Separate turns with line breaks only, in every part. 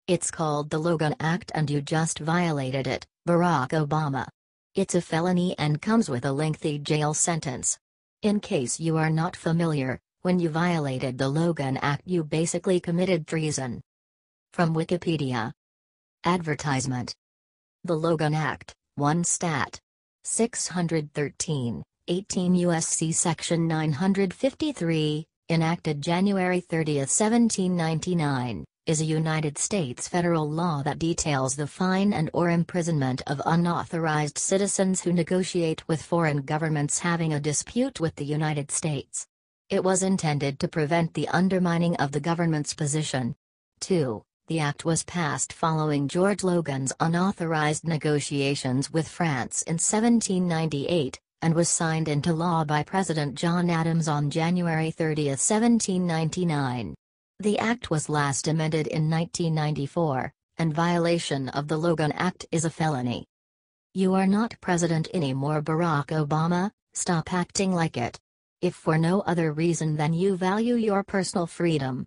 It's called the Logan Act and you just violated it, Barack Obama. It's a felony and comes with a lengthy jail sentence. In case you are not familiar, when you violated the Logan Act you basically committed treason. From Wikipedia. Advertisement. The Logan Act, 1 Stat. 613, 18 U.S.C. Section 953, enacted January 30, 1799, is a United States federal law that details the fine and/or imprisonment of unauthorized citizens who negotiate with foreign governments having a dispute with the United States. It was intended to prevent the undermining of the government's position. 2. The act was passed following George Logan's unauthorized negotiations with France in 1798, and was signed into law by President John Adams on January 30, 1799. The act was last amended in 1994, and violation of the Logan Act is a felony. You are not president anymore, Barack Obama, stop acting like it. If for no other reason than you value your personal freedom.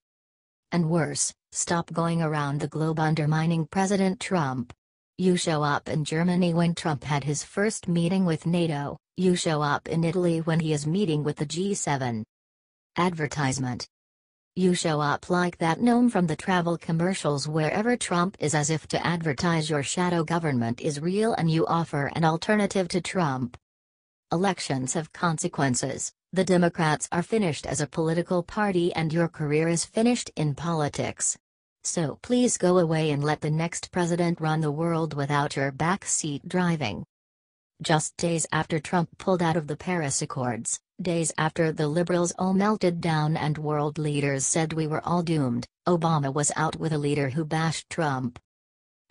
And worse, stop going around the globe undermining President Trump. You show up in Germany when Trump had his first meeting with NATO, you show up in Italy when he is meeting with the G7. Advertisement. You show up like that gnome from the travel commercials wherever Trump is as if to advertise your shadow government is real and you offer an alternative to Trump. Elections have consequences. The Democrats are finished as a political party and your career is finished in politics. So please go away and let the next president run the world without your backseat driving. Just days after Trump pulled out of the Paris Accords, days after the liberals all melted down and world leaders said we were all doomed, Obama was out with a leader who bashed Trump.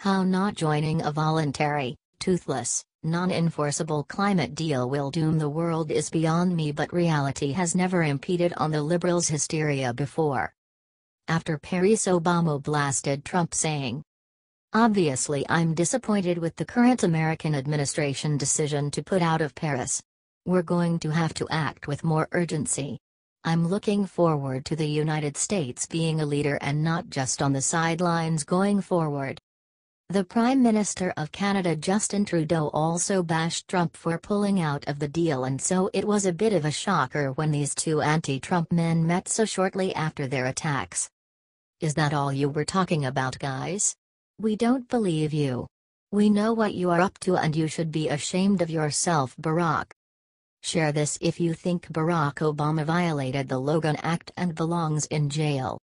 How not joining a voluntary, toothless, non-enforceable climate deal will doom the world is beyond me, but reality has never impeded on the liberals' hysteria before. After Paris, Obama blasted Trump saying, "Obviously I'm disappointed with the current American administration decision to put out of Paris. We're going to have to act with more urgency. I'm looking forward to the United States being a leader and not just on the sidelines going forward." The Prime Minister of Canada Justin Trudeau also bashed Trump for pulling out of the deal, and so it was a bit of a shocker when these two anti-Trump men met so shortly after their attacks. Is that all you were talking about, guys? We don't believe you. We know what you are up to and you should be ashamed of yourself, Barack. Share this if you think Barack Obama violated the Logan Act and belongs in jail.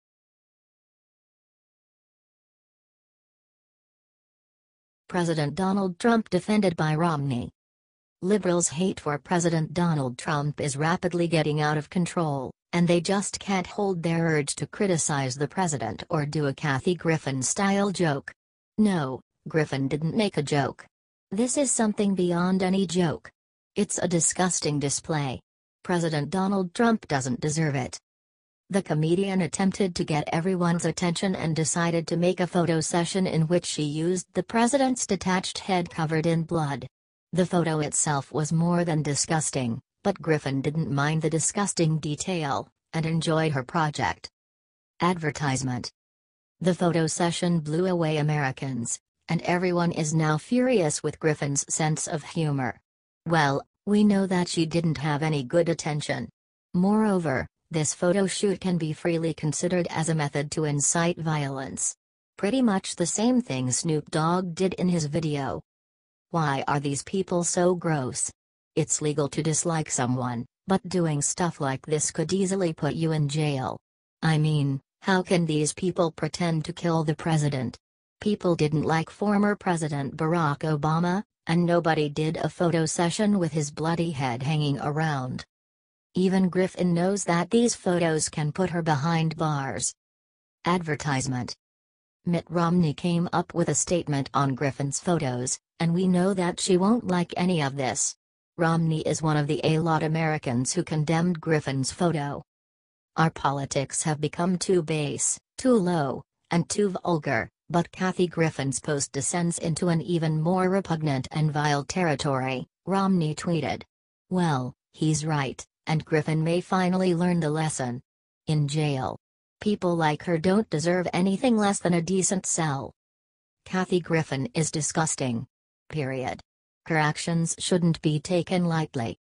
President Donald Trump defended by Romney. Liberals' hate for President Donald Trump is rapidly getting out of control, and they just can't hold their urge to criticize the president or do a Kathy Griffin-style joke. No, Griffin didn't make a joke. This is something beyond any joke. It's a disgusting display. President Donald Trump doesn't deserve it. The comedian attempted to get everyone's attention and decided to make a photo session in which she used the president's detached head covered in blood. The photo itself was more than disgusting, but Griffin didn't mind the disgusting detail, and enjoyed her project. Advertisement. The photo session blew away Americans, and everyone is now furious with Griffin's sense of humor. Well, we know that she didn't have any good attention. Moreover, this photo shoot can be freely considered as a method to incite violence. Pretty much the same thing Snoop Dogg did in his video. Why are these people so gross? It's legal to dislike someone, but doing stuff like this could easily put you in jail. I mean, how can these people pretend to kill the president? People didn't like former President Barack Obama, and nobody did a photo session with his bloody head hanging around. Even Griffin knows that these photos can put her behind bars. Advertisement. Mitt Romney came up with a statement on Griffin's photos, and we know that she won't like any of this. Romney is one of the a-lot Americans who condemned Griffin's photo. Our politics have become too base, too low, and too vulgar, but Kathy Griffin's post descends into an even more repugnant and vile territory, Romney tweeted. Well, he's right, and Griffin may finally learn the lesson. In jail. People like her don't deserve anything less than a decent cell. Kathy Griffin is disgusting. Period. Her actions shouldn't be taken lightly.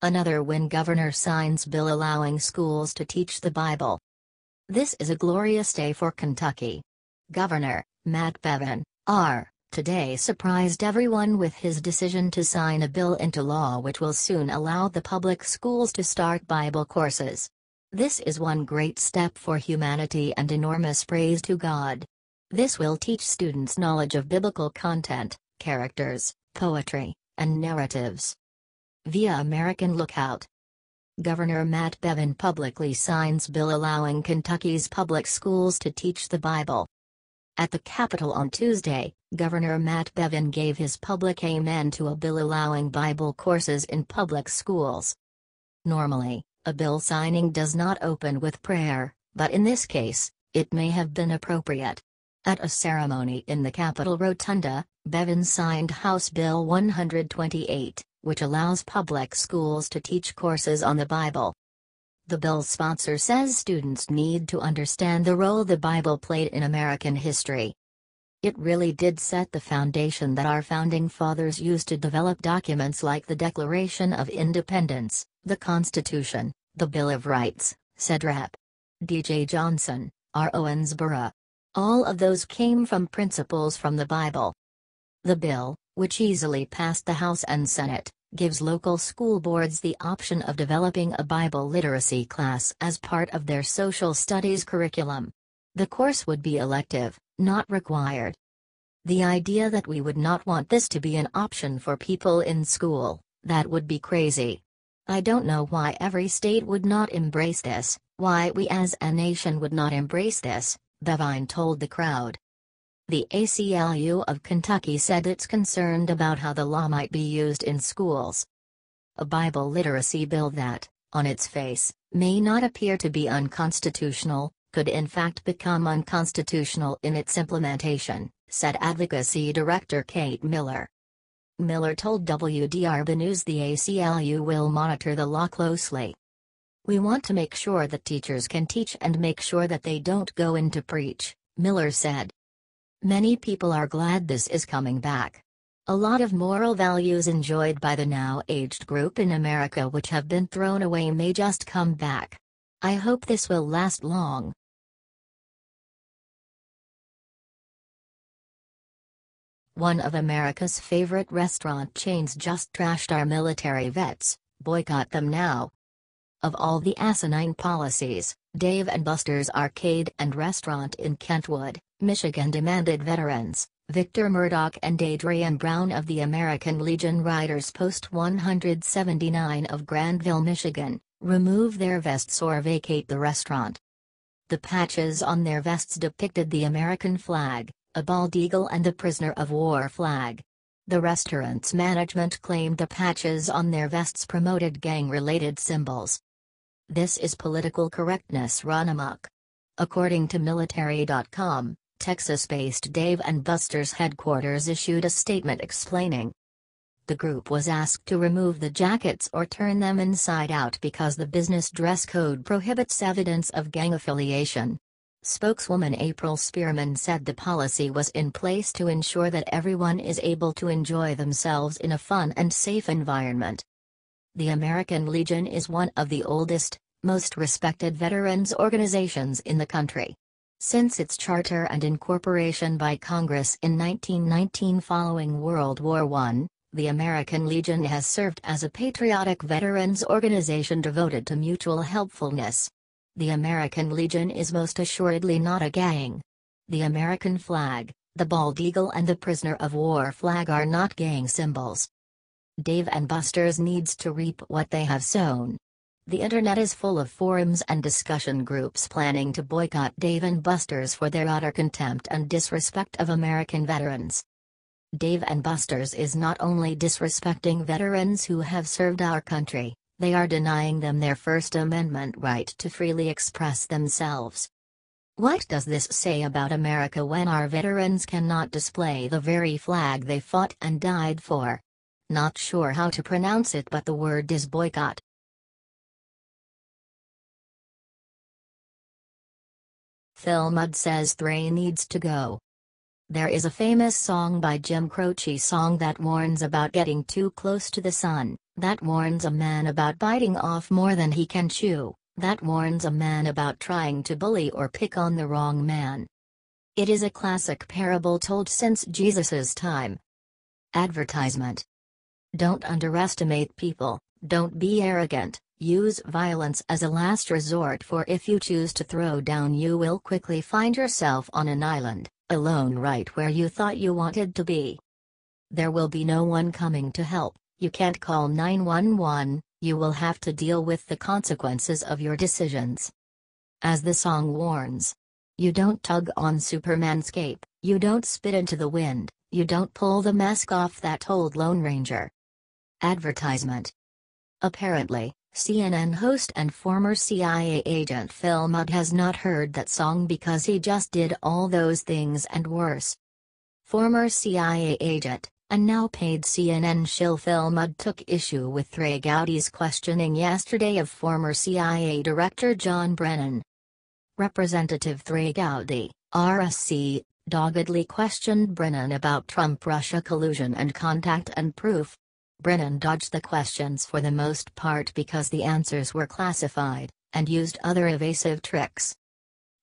Another win: governor signs bill allowing schools to teach the Bible. This is a glorious day for Kentucky. Governor Matt Bevin, R., today surprised everyone with his decision to sign a bill into law which will soon allow the public schools to start Bible courses. This is one great step for humanity and enormous praise to God. This will teach students knowledge of biblical content, characters, poetry, and narratives. Via American Lookout. Governor Matt Bevin publicly signs bill allowing Kentucky's public schools to teach the Bible. At the Capitol on Tuesday, Governor Matt Bevin gave his public amen to a bill allowing Bible courses in public schools. Normally, a bill signing does not open with prayer, but in this case, it may have been appropriate. At a ceremony in the Capitol Rotunda, Bevin signed House Bill 128, which allows public schools to teach courses on the Bible. The bill's sponsor says students need to understand the role the Bible played in American history. It really did set the foundation that our founding fathers used to develop documents like the Declaration of Independence, the Constitution, the Bill of Rights, said Rep. D.J. Johnson, R. Owensboro. All of those came from principles from the Bible. The bill, which easily passed the House and Senate, gives local school boards the option of developing a Bible literacy class as part of their social studies curriculum. The course would be elective, not required. The idea that we would not want this to be an option for people in school, that would be crazy. I don't know why every state would not embrace this, why we as a nation would not embrace this, Bevin told the crowd. The ACLU of Kentucky said it's concerned about how the law might be used in schools. A Bible literacy bill that, on its face, may not appear to be unconstitutional, could in fact become unconstitutional in its implementation, said Advocacy Director Kate Miller. Miller told WDRB News the ACLU will monitor the law closely. We want to make sure that teachers can teach and make sure that they don't go in to preach, Miller said. Many people are glad this is coming back. A lot of moral values enjoyed by the now aged group in America which have been thrown away may just come back. I hope this will last long. One of America's favorite restaurant chains just trashed our military vets, boycott them now. Of all the asinine policies, Dave & Buster's Arcade and Restaurant in Kentwood, Michigan demanded veterans, Victor Murdoch and Adrian Brown of the American Legion Riders Post 179 of Grandville, Michigan, remove their vests or vacate the restaurant. The patches on their vests depicted the American flag, a bald eagle and the prisoner of war flag. The restaurant's management claimed the patches on their vests promoted gang-related symbols. This is political correctness run amok. According to military.com, Texas-based Dave & Buster's headquarters issued a statement explaining. The group was asked to remove the jackets or turn them inside out because the business dress code prohibits evidence of gang affiliation. Spokeswoman April Spearman said the policy was in place to ensure that everyone is able to enjoy themselves in a fun and safe environment. The American Legion is one of the oldest, most respected veterans organizations in the country. Since its charter and incorporation by Congress in 1919 following World War I, the American Legion has served as a patriotic veterans organization devoted to mutual helpfulness. The American Legion is most assuredly not a gang. The American flag, the bald eagle and the prisoner of war flag are not gang symbols. Dave & Buster's needs to reap what they have sown. The internet is full of forums and discussion groups planning to boycott Dave & Buster's for their utter contempt and disrespect of American veterans. Dave & Buster's is not only disrespecting veterans who have served our country, they are denying them their First Amendment right to freely express themselves. What does this say about America when our veterans cannot display the very flag they fought and died for? Not sure how to pronounce it, but the word is boycott. Phil Mudd says Thray needs to go. There is a famous song by Jim Croce song that warns about getting too close to the sun, that warns a man about biting off more than he can chew, that warns a man about trying to bully or pick on the wrong man. It is a classic parable told since Jesus's time. Advertisement. Don't underestimate people, don't be arrogant, use violence as a last resort, for if you choose to throw down you will quickly find yourself on an island, alone right where you thought you wanted to be. There will be no one coming to help, you can't call 911, you will have to deal with the consequences of your decisions. As the song warns, you don't tug on Superman's cape, you don't spit into the wind, you don't pull the mask off that old Lone Ranger. Advertisement. Apparently, CNN host and former CIA agent Phil Mudd has not heard that song because he just did all those things and worse. Former CIA agent, and now paid CNN shill Phil Mudd took issue with Thray Gowdy's questioning yesterday of former CIA Director John Brennan. Representative Thray Gowdy, RSC, doggedly questioned Brennan about Trump-Russia collusion and contact and proof. Brennan dodged the questions for the most part because the answers were classified, and used other evasive tricks.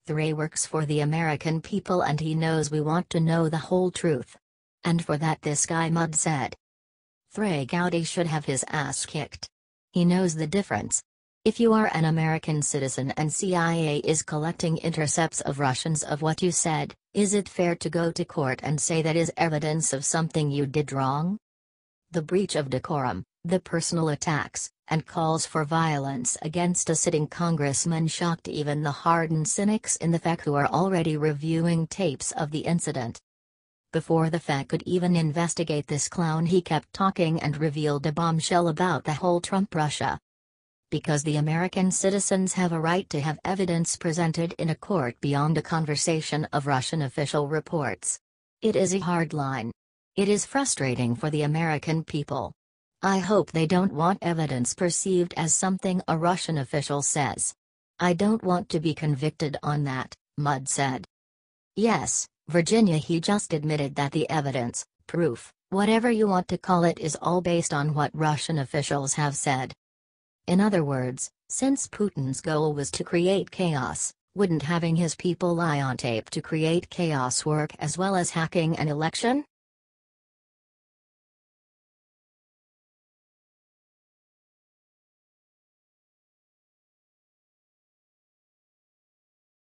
Thray works for the American people and he knows we want to know the whole truth. And for that this guy Mudd said. Thray Gowdy should have his ass kicked. He knows the difference. If you are an American citizen and CIA is collecting intercepts of Russians of what you said, is it fair to go to court and say that is evidence of something you did wrong? The breach of decorum, the personal attacks, and calls for violence against a sitting congressman shocked even the hardened cynics in the FEC who are already reviewing tapes of the incident. Before the FEC could even investigate this clown, he kept talking and revealed a bombshell about the whole Trump-Russia. Because the American citizens have a right to have evidence presented in a court beyond a conversation of Russian official reports. It is a hard line. It is frustrating for the American people. I hope they don't want evidence perceived as something a Russian official says. I don't want to be convicted on that, Mudd said. Yes, Virginia, he just admitted that the evidence, proof, whatever you want to call it, is all based on what Russian officials have said. In other words, since Putin's goal was to create chaos, wouldn't having his people lie on tape to create chaos work as well as hacking an election?